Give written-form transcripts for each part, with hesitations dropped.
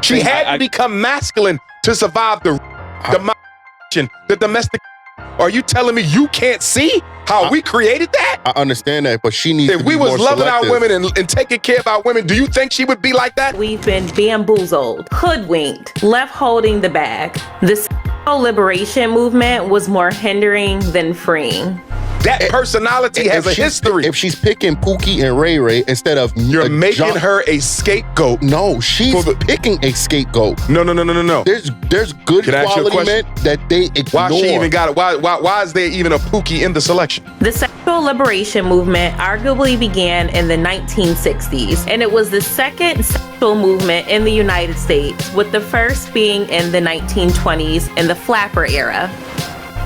She had to become masculine to survive the domestic. Are you telling me you can't see how we created that? I understand that, but she needs to be If we was loving selective. our women and taking care of our women, do you think she would be like that? We've been bamboozled, hoodwinked, left holding the bag. The sexual liberation movement was more hindering than freeing. That personality has a history. If she's picking Pookie and Ray Ray instead of you're making her a scapegoat. No, she's picking a scapegoat. No. There's good quality men that they ignore. Why she even got it? Why is there even a Pookie in the selection? The sexual liberation movement arguably began in the 1960s, and it was the second sexual movement in the United States, with the first being in the 1920s in the flapper era.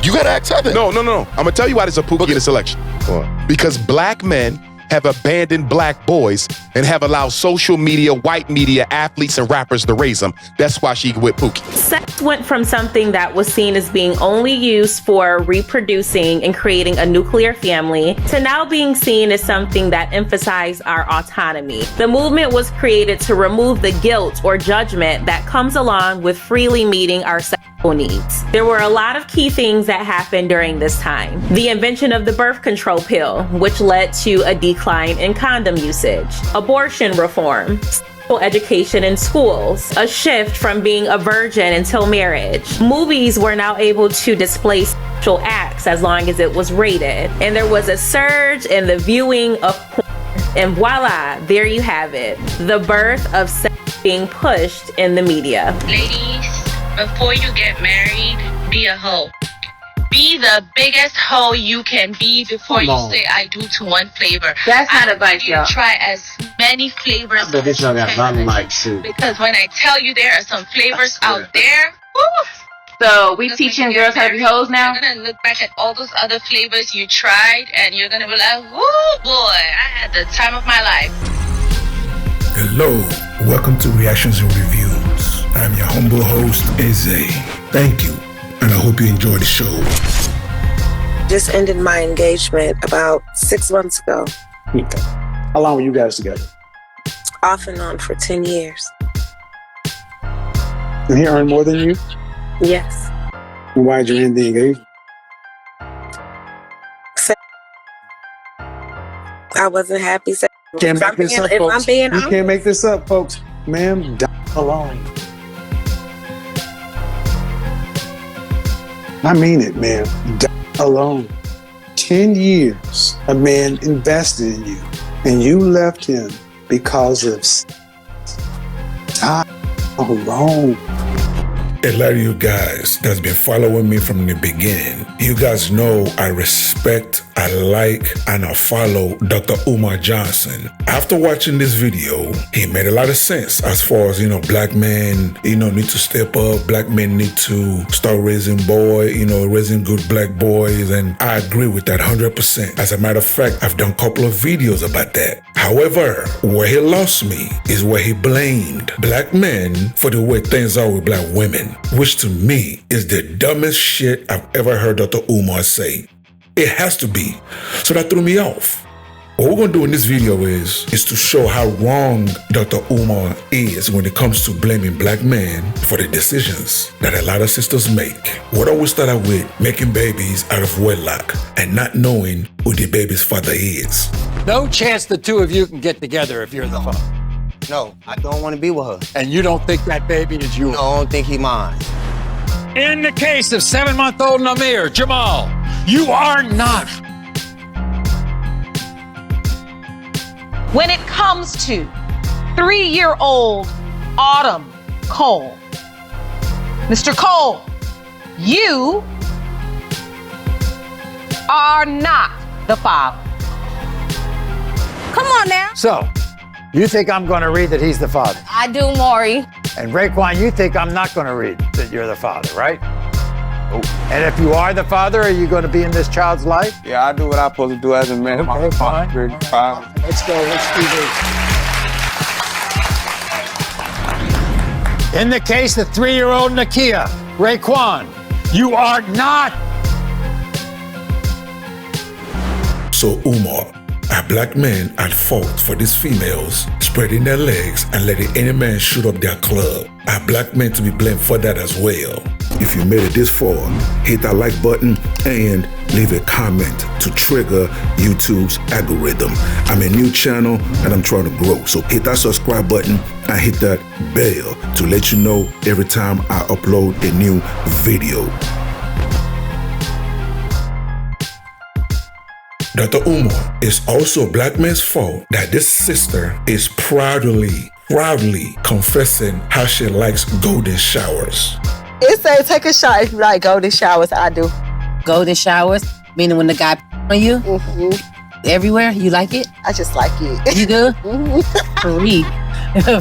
You gotta ask her. No. I'm gonna tell you why there's a Pookie in the selection. Because black men have abandoned black boys and have allowed social media, white media, athletes, and rappers to raise them. That's why she with Pookie. Sex went from something that was seen as being only used for reproducing and creating a nuclear family to now being seen as something that emphasized our autonomy. The movement was created to remove the guilt or judgment that comes along with freely meeting our sexual needs. There were a lot of key things that happened during this time. The invention of the birth control pill, which led to a decline in condom usage, abortion reform, sexual education in schools, a shift from being a virgin until marriage. Movies were now able to display sexual acts as long as it was rated. And there was a surge in the viewing of porn. And voila, there you have it. The birth of sex being pushed in the media. Ladies, before you get married, be a hoe. Be the biggest hoe you can be before you say I do to one flavor. That's not advice, y'all. Try as many flavors as you can. Because when I tell you there are some flavors out there, woo, so we teaching girls how to be hoes now? You're gonna look back at all those other flavors you tried and you're gonna be like, woo boy, I had the time of my life. Hello, welcome to Reactions and Reviews. I'm your humble host, Eze. Thank you, and I hope you enjoy the show. Just ended my engagement about 6 months ago. How long were you guys together? Off and on for 10 years. And he earned more than you? Yes. And why did you end the engagement? I wasn't happy. Can't make this up, folks. You can't make this up, folks. Ma'am, die alone. I mean it, ma'am. Die alone. 10 years a man invested in you, and you left him because of die alone. A lot of you guys that's been following me from the beginning, you guys know I respect, I like, and I follow Dr. Umar Johnson. After watching this video, he made a lot of sense as far as, black men, need to step up, black men need to start raising raising good black boys, and I agree with that 100%. As a matter of fact, I've done a couple of videos about that. However, where he lost me is where he blamed black men for the way things are with black women, which to me is the dumbest shit I've ever heard Dr. Umar say. It has to be. So that threw me off. What we're going to do in this video is to show how wrong Dr. Umar is when it comes to blaming black men for the decisions that a lot of sisters make. What always started with making babies out of wedlock and not knowing who the baby's father is. No chance the two of you can get together if you're the father. No, I don't want to be with her. And you don't think that baby is yours? No, I don't think he mine. In the case of 7-month-old Namir, Jamal, you are not. When it comes to 3-year-old Autumn Cole, Mr. Cole, you are not the father. Come on now. So, you think I'm going to read that he's the father? I do, Maury. And Raekwon, you think I'm not going to read that you're the father, right? Oh. And if you are the father, are you going to be in this child's life? Yeah, I do what I'm supposed to do as a man. Okay, fine. Fine. Let's go. Let's do this. In the case of 3-year-old Nakia, Raekwon, you are not. So Umar, I Are black men at fault for these females spreading their legs and letting any man shoot up their club? Are black men to be blamed for that as well? If you made it this far, hit that like button and leave a comment to trigger YouTube's algorithm. I'm a new channel and I'm trying to grow. So hit that subscribe button and hit that bell to let you know every time I upload a new video. Dr. Umar, it's also black man's fault that this sister is proudly confessing how she likes golden showers. It says take a shower if you like golden showers. I do. Golden showers, meaning when the guy on you? Everywhere? You like it? I just like it. You do?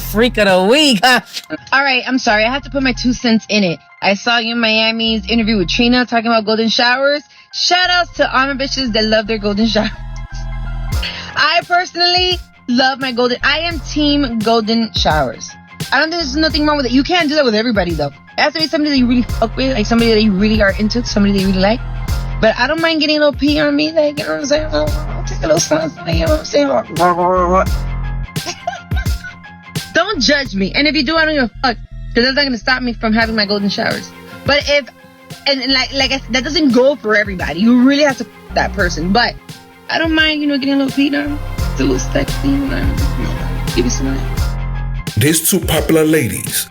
Freak of the week, huh? All right, I'm sorry. I have to put my 2 cents in it. I saw you in Miami's interview with Trina talking about golden showers. Shout outs to all my bitches that love their golden showers. I personally love my I am team golden showers. I don't think there's nothing wrong with it. You can't do that with everybody though. It has to be somebody that you really fuck with, like somebody that you really are into, somebody that you really like. But I don't mind getting a little pee on me, like, you know what I'm saying? I'll take a little sun, you know what I'm saying? Don't judge me. And if you do, I don't give a fuck. Because that's not going to stop me from having my golden showers. But if, and like I said, that doesn't go for everybody. You really have to fuck that person. But I don't mind, getting a little pee on. It's a little sexy, give you some night. These two popular ladies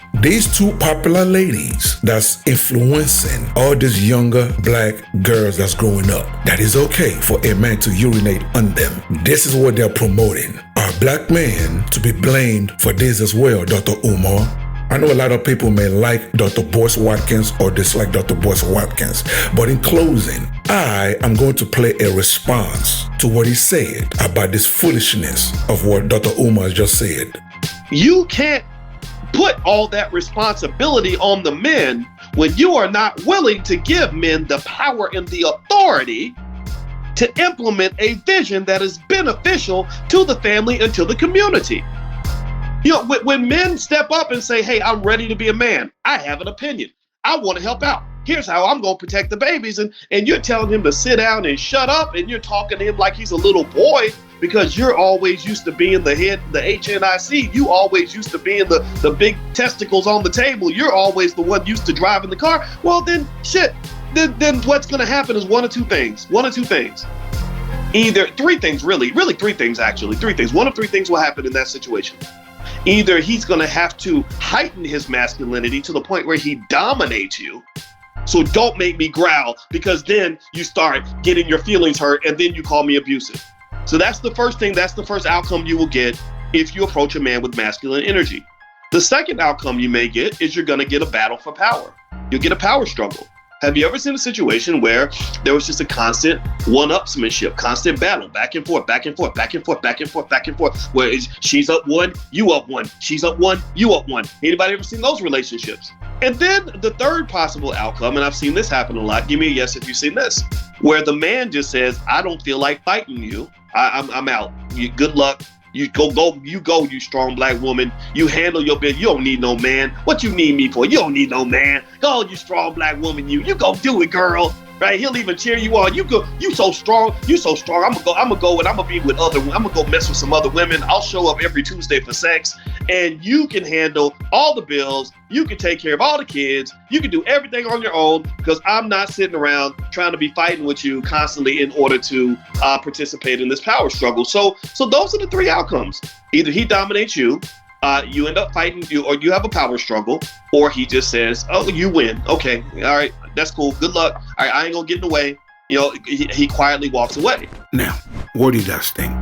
that's influencing all these younger black girls that's growing up, that is okay for a man to urinate on them. This is what they're promoting. Are black men to be blamed for this as well, Dr. Umar? I know a lot of people may like Dr. Boyce Watkins or dislike Dr. Boyce Watkins, but in closing, I am going to play a response to what he said about this foolishness of what Dr. Umar just said. You can't put all that responsibility on the men when you are not willing to give men the power and the authority to implement a vision that is beneficial to the family and to the community. When men step up and say, hey, I'm ready to be a man, I have an opinion, I want to help out, here's how I'm going to protect the babies, and you're telling him to sit down and shut up, and you're talking to him like he's a little boy, because you're always used to being the head, the HNIC. You always used to being the big testicles on the table. You're always the one used to driving the car. Well, then shit. Then what's going to happen is one of two things. Either three things, really three things, actually. Three things. One of three things will happen in that situation. Either he's going to have to heighten his masculinity to the point where he dominates you. So don't make me growl, because then you start getting your feelings hurt and then you call me abusive. So that's the first thing, that's the first outcome you will get if you approach a man with masculine energy. The second outcome you may get is you're gonna get a battle for power. You'll get a power struggle. Have you ever seen a situation where there was just a constant one-upsmanship, constant battle, back and forth, back and forth, back and forth, back and forth, back and forth, where she's up one, you up one, she's up one, you up one. Anybody ever seen those relationships? And then the third possible outcome, and I've seen this happen a lot, give me a yes if you've seen this, where the man just says, I don't feel like fighting you. I'm out. Good luck. You go, you strong black woman. You handle your business. You don't need no man. What you need me for? You don't need no man. Go, you strong black woman. You go do it, girl. Right? He'll even cheer you on. You go. You so strong. You so strong. I'm gonna go and I'm gonna be with other. I'm gonna go mess with some other women. I'll show up every Tuesday for sex, and you can handle all the bills. You can take care of all the kids. You can do everything on your own, because I'm not sitting around trying to be fighting with you constantly in order to participate in this power struggle. So those are the three outcomes. Either he dominates you, you end up fighting you, or you have a power struggle, or he just says, oh, you win. Okay, all right, that's cool. Good luck. All right, I ain't gonna get in the way. He quietly walks away. Now, what do you guys think?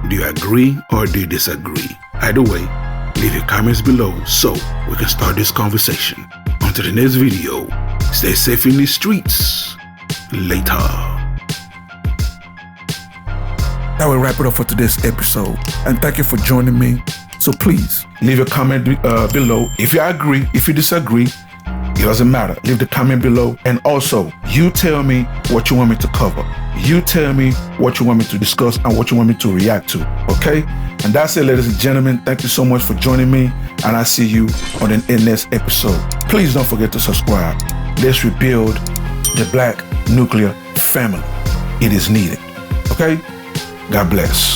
Do you agree or do you disagree? Either way, leave your comments below so we can start this conversation. Until the next video, stay safe in the streets. Later. That will wrap it up for today's episode. And thank you for joining me. So please, leave a comment below. If you agree, if you disagree, it doesn't matter. Leave the comment below. And also, you tell me what you want me to cover. You tell me what you want me to discuss and what you want me to react to. Okay? And that's it, ladies and gentlemen. Thank you so much for joining me. And I'll see you on the next episode. Please don't forget to subscribe. Let's rebuild the Black nuclear family. It is needed. Okay? God bless.